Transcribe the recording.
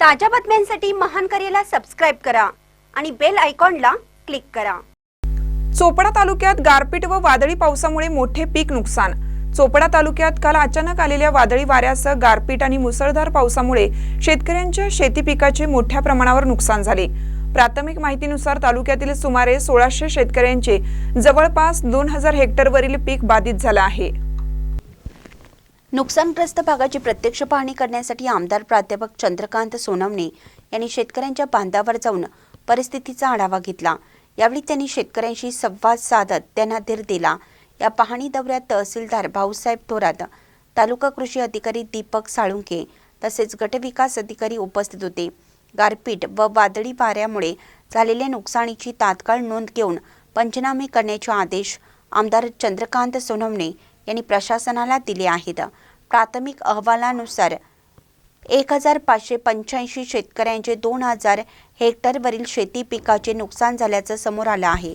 ताज्या बातम्यांसाठी महान करेला सबस्क्राइब करा आणि बेल आयकॉनला क्लिक करा। चोपडा तालुक्यात गारपीट व वादळी पावसामुळे मोठे पीक नुकसान। चोपडा तालुक्यात काल अचानक आलेल्या वादळी वाऱ्यासह गारपीट आणि मुसळधार पावसामुळे शेतकऱ्यांच्या शेती पिकाचे मोठ्या प्रमाणावर नुकसान झाले। प्राथमिक माहितीनुसार तालुक्यातील सुमारे 1600 शेतकऱ्यांचे जवळपास 2000 हेक्टरवरील पीक बाधित झाले आहे। नुकसानग्रस्त भागाची प्रत्यक्ष पाहणी करण्यासाठी आमदार प्राध्यापक चंद्रकांत सोनवणे यांनी शेतकऱ्यांच्या बांधावर जाऊन परिस्थितीचा आढावा घेतला। यावेळी त्यांनी शेतकऱ्यांशी संवाद साधत त्यांना धीर दिला। या पाहणी दौऱ्यात तहसीलदार भाऊसाहेब थोरात, तालुका कृषी अधिकारी दीपक साळुंके तसेच गटविकास अधिकारी उपस्थित होते। गारपीट व वादळी वाऱ्यामुळे झालेल्या नुकसानीची तात्काळ नोंद घेऊन पंचनामे करण्याचे आदेश आमदार चंद्रकांत सोनवणे यांनी प्रशासनाला दिले आहेत। प्राथमिक अहवालानुसार 1585 शेतकऱ्यांचे 2000 हेक्टरवरील शेती पिकाचे नुकसान झाल्याचे समोर आले आहे।